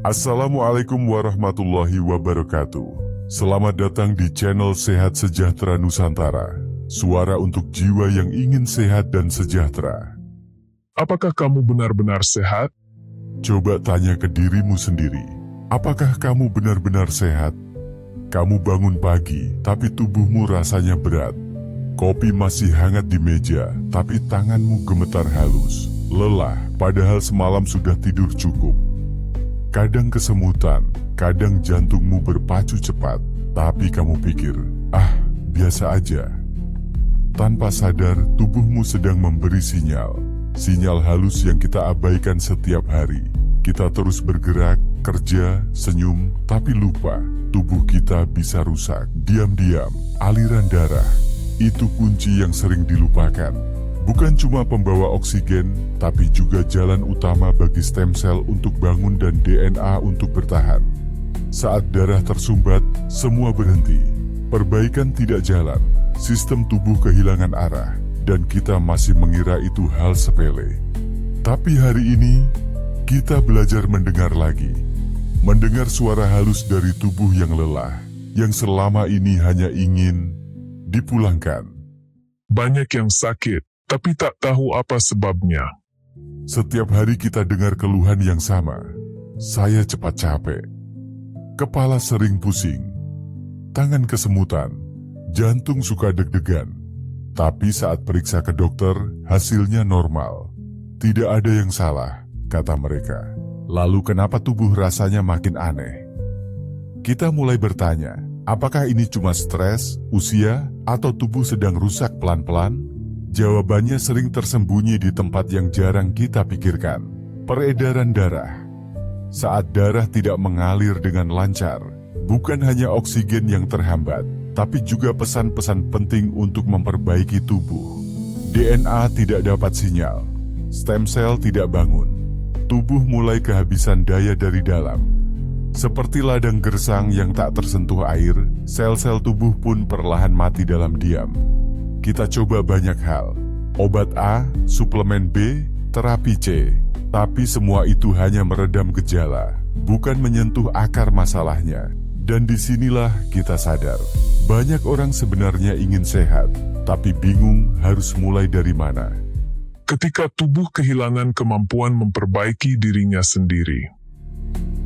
Assalamualaikum warahmatullahi wabarakatuh. Selamat datang di channel Sehat Sejahtera Nusantara. Suara untuk jiwa yang ingin sehat dan sejahtera. Apakah kamu benar-benar sehat? Coba tanya ke dirimu sendiri. Apakah kamu benar-benar sehat? Kamu bangun pagi, tapi tubuhmu rasanya berat. Kopi masih hangat di meja, tapi tanganmu gemetar halus. Lelah, padahal semalam sudah tidur cukup. Kadang kesemutan, kadang jantungmu berpacu cepat, tapi kamu pikir, biasa aja. Tanpa sadar, tubuhmu sedang memberi sinyal halus yang kita abaikan setiap hari. Kita terus bergerak, kerja, senyum, tapi lupa, tubuh kita bisa rusak. Diam-diam, aliran darah, itu kunci yang sering dilupakan. Bukan cuma pembawa oksigen, tapi juga jalan utama bagi stem cell untuk bangun dan DNA untuk bertahan. Saat darah tersumbat, semua berhenti. Perbaikan tidak jalan, sistem tubuh kehilangan arah, dan kita masih mengira itu hal sepele. Tapi hari ini, kita belajar mendengar lagi. Mendengar suara halus dari tubuh yang lelah, yang selama ini hanya ingin dipulangkan. Banyak yang sakit, tapi tak tahu apa sebabnya. Setiap hari kita dengar keluhan yang sama. Saya cepat capek, kepala sering pusing, tangan kesemutan, jantung suka deg-degan. Tapi saat periksa ke dokter, hasilnya normal. Tidak ada yang salah, kata mereka. Lalu kenapa tubuh rasanya makin aneh? Kita mulai bertanya, apakah ini cuma stres, usia, atau tubuh sedang rusak pelan-pelan? Jawabannya sering tersembunyi di tempat yang jarang kita pikirkan. Peredaran darah. Saat darah tidak mengalir dengan lancar, bukan hanya oksigen yang terhambat, tapi juga pesan-pesan penting untuk memperbaiki tubuh. DNA tidak dapat sinyal, stem cell tidak bangun, tubuh mulai kehabisan daya dari dalam. Seperti ladang gersang yang tak tersentuh air, sel-sel tubuh pun perlahan mati dalam diam. Kita coba banyak hal, obat A, suplemen B, terapi C. Tapi semua itu hanya meredam gejala, bukan menyentuh akar masalahnya. Dan disinilah kita sadar, banyak orang sebenarnya ingin sehat, tapi bingung harus mulai dari mana. Ketika tubuh kehilangan kemampuan memperbaiki dirinya sendiri.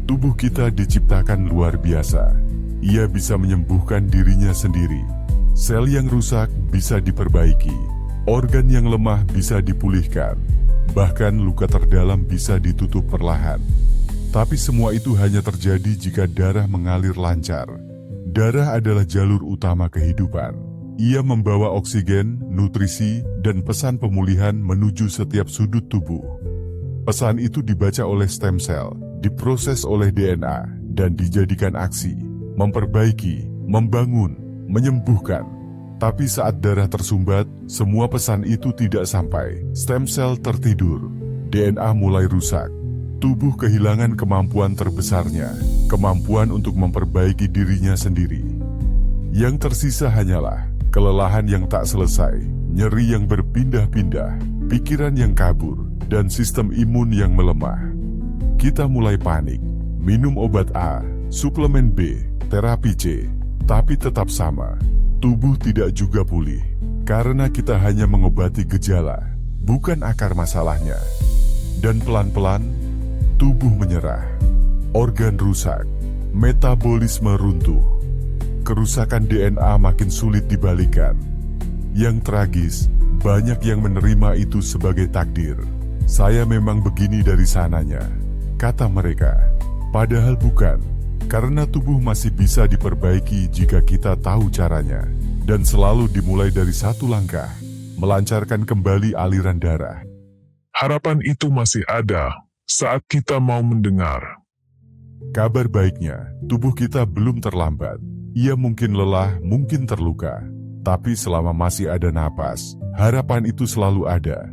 Tubuh kita diciptakan luar biasa. Ia bisa menyembuhkan dirinya sendiri. Sel yang rusak bisa diperbaiki, organ yang lemah bisa dipulihkan, bahkan luka terdalam bisa ditutup perlahan. Tapi semua itu hanya terjadi jika darah mengalir lancar. Darah adalah jalur utama kehidupan. Ia membawa oksigen, nutrisi, dan pesan pemulihan menuju setiap sudut tubuh. Pesan itu dibaca oleh stem cell, diproses oleh DNA, dan dijadikan aksi, memperbaiki, membangun, menyembuhkan. Tapi saat darah tersumbat, semua pesan itu tidak sampai. Stem cell tertidur, DNA mulai rusak. Tubuh kehilangan kemampuan terbesarnya, kemampuan untuk memperbaiki dirinya sendiri. Yang tersisa hanyalah kelelahan yang tak selesai, nyeri yang berpindah-pindah, pikiran yang kabur, dan sistem imun yang melemah. Kita mulai panik, minum obat A, suplemen B, terapi C. Tapi tetap sama, tubuh tidak juga pulih, karena kita hanya mengobati gejala, bukan akar masalahnya. Dan pelan-pelan, tubuh menyerah, organ rusak, metabolisme runtuh, kerusakan DNA makin sulit dibalikan. Yang tragis, banyak yang menerima itu sebagai takdir. Saya memang begini dari sananya, kata mereka. Padahal bukan. Karena tubuh masih bisa diperbaiki jika kita tahu caranya. Dan selalu dimulai dari satu langkah, melancarkan kembali aliran darah. Harapan itu masih ada saat kita mau mendengar. Kabar baiknya, tubuh kita belum terlambat. Ia mungkin lelah, mungkin terluka. Tapi selama masih ada napas, harapan itu selalu ada.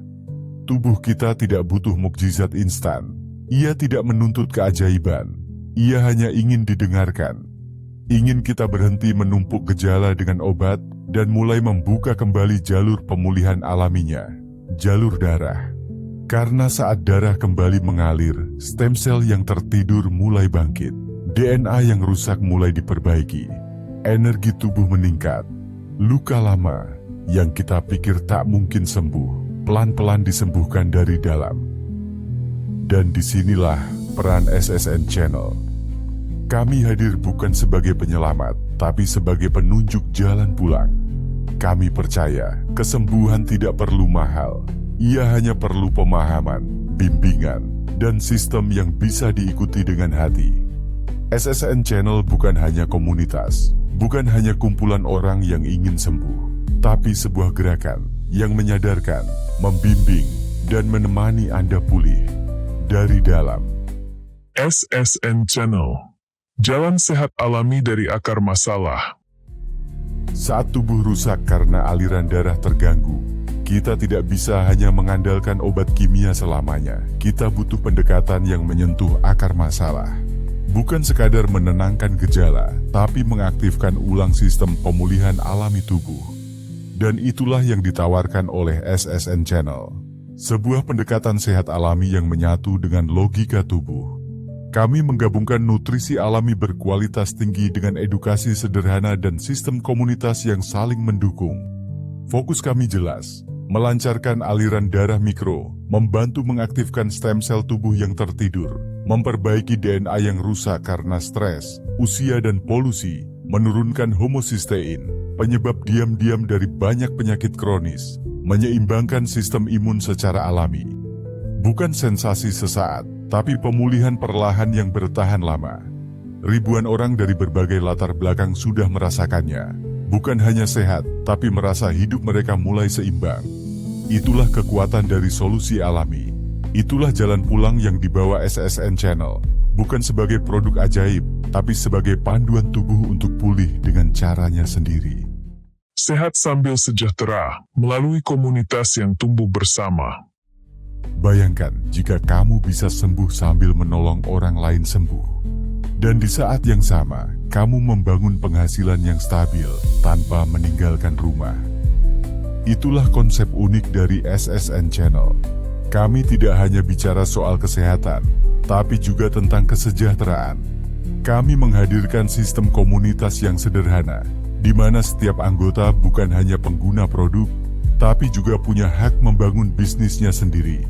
Tubuh kita tidak butuh mukjizat instan. Ia tidak menuntut keajaiban. Ia hanya ingin didengarkan. Ingin kita berhenti menumpuk gejala dengan obat dan mulai membuka kembali jalur pemulihan alaminya, jalur darah. Karena saat darah kembali mengalir, stem cell yang tertidur mulai bangkit. DNA yang rusak mulai diperbaiki. Energi tubuh meningkat. Luka lama yang kita pikir tak mungkin sembuh, pelan-pelan disembuhkan dari dalam. Dan disinilah peran SSN Channel. Kami hadir bukan sebagai penyelamat, tapi sebagai penunjuk jalan pulang. Kami percaya kesembuhan tidak perlu mahal. Ia hanya perlu pemahaman, bimbingan, dan sistem yang bisa diikuti dengan hati. SSN Channel bukan hanya komunitas, bukan hanya kumpulan orang yang ingin sembuh, tapi sebuah gerakan yang menyadarkan, membimbing, dan menemani Anda pulih dari dalam. SSN Channel. Jalan sehat alami dari akar masalah. Saat tubuh rusak karena aliran darah terganggu, kita tidak bisa hanya mengandalkan obat kimia selamanya. Kita butuh pendekatan yang menyentuh akar masalah. Bukan sekadar menenangkan gejala, tapi mengaktifkan ulang sistem pemulihan alami tubuh. Dan itulah yang ditawarkan oleh SSN Channel. Sebuah pendekatan sehat alami yang menyatu dengan logika tubuh. Kami menggabungkan nutrisi alami berkualitas tinggi dengan edukasi sederhana dan sistem komunitas yang saling mendukung. Fokus kami jelas, melancarkan aliran darah mikro, membantu mengaktifkan stem sel tubuh yang tertidur, memperbaiki DNA yang rusak karena stres, usia dan polusi, menurunkan homocysteine, penyebab diam-diam dari banyak penyakit kronis, menyeimbangkan sistem imun secara alami. Bukan sensasi sesaat, tapi pemulihan perlahan yang bertahan lama. Ribuan orang dari berbagai latar belakang sudah merasakannya. Bukan hanya sehat, tapi merasa hidup mereka mulai seimbang. Itulah kekuatan dari solusi alami. Itulah jalan pulang yang dibawa SSN Channel. Bukan sebagai produk ajaib, tapi sebagai panduan tubuh untuk pulih dengan caranya sendiri. Sehat sambil sejahtera, melalui komunitas yang tumbuh bersama. Bayangkan jika kamu bisa sembuh sambil menolong orang lain sembuh. Dan di saat yang sama, kamu membangun penghasilan yang stabil tanpa meninggalkan rumah. Itulah konsep unik dari SSN Channel. Kami tidak hanya bicara soal kesehatan, tapi juga tentang kesejahteraan. Kami menghadirkan sistem komunitas yang sederhana, di mana setiap anggota bukan hanya pengguna produk, tapi juga punya hak membangun bisnisnya sendiri.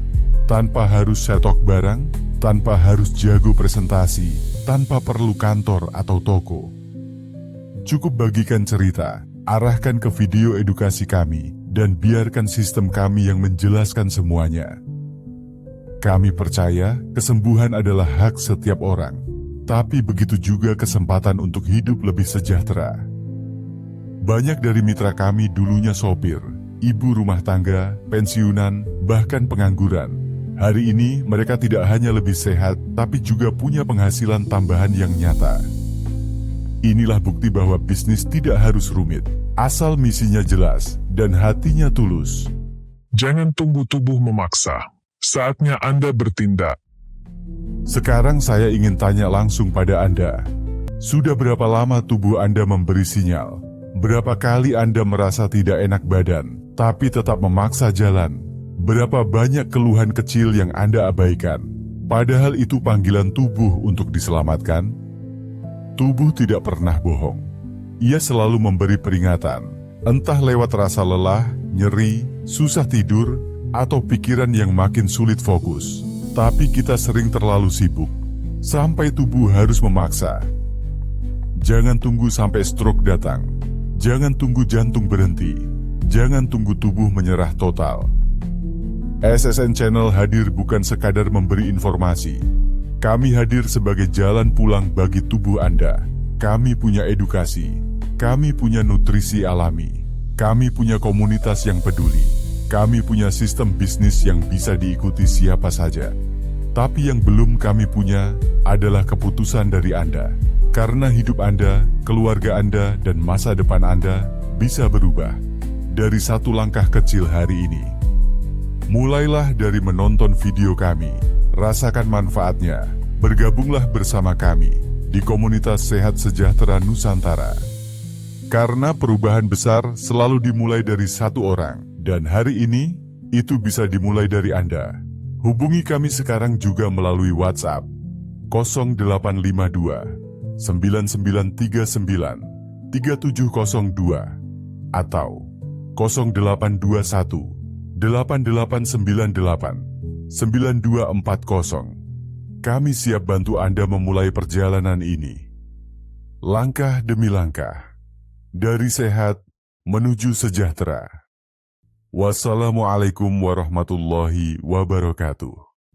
Tanpa harus setok barang, tanpa harus jago presentasi, tanpa perlu kantor atau toko. Cukup bagikan cerita, arahkan ke video edukasi kami, dan biarkan sistem kami yang menjelaskan semuanya. Kami percaya kesembuhan adalah hak setiap orang, tapi begitu juga kesempatan untuk hidup lebih sejahtera. Banyak dari mitra kami dulunya sopir, ibu rumah tangga, pensiunan, bahkan pengangguran. Hari ini mereka tidak hanya lebih sehat, tapi juga punya penghasilan tambahan yang nyata. Inilah bukti bahwa bisnis tidak harus rumit, asal misinya jelas dan hatinya tulus. Jangan tunggu tubuh memaksa. Saatnya Anda bertindak. Sekarang saya ingin tanya langsung pada Anda. Sudah berapa lama tubuh Anda memberi sinyal? Berapa kali Anda merasa tidak enak badan, tapi tetap memaksa jalan? Berapa banyak keluhan kecil yang Anda abaikan, padahal itu panggilan tubuh untuk diselamatkan? Tubuh tidak pernah bohong. Ia selalu memberi peringatan, entah lewat rasa lelah, nyeri, susah tidur, atau pikiran yang makin sulit fokus. Tapi kita sering terlalu sibuk, sampai tubuh harus memaksa. Jangan tunggu sampai stroke datang. Jangan tunggu jantung berhenti. Jangan tunggu tubuh menyerah total. SSN Channel hadir bukan sekadar memberi informasi. Kami hadir sebagai jalan pulang bagi tubuh Anda. Kami punya edukasi. Kami punya nutrisi alami. Kami punya komunitas yang peduli. Kami punya sistem bisnis yang bisa diikuti siapa saja. Tapi yang belum kami punya adalah keputusan dari Anda. Karena hidup Anda, keluarga Anda, dan masa depan Anda bisa berubah dari satu langkah kecil hari ini. Mulailah dari menonton video kami, rasakan manfaatnya, bergabunglah bersama kami di komunitas Sehat Sejahtera Nusantara. Karena perubahan besar selalu dimulai dari satu orang, dan hari ini itu bisa dimulai dari Anda. Hubungi kami sekarang juga melalui WhatsApp 0852 9939 3702 atau 0821 8898 9240. Kami siap bantu Anda memulai perjalanan ini. Langkah demi langkah, dari sehat menuju sejahtera. Wassalamualaikum warahmatullahi wabarakatuh.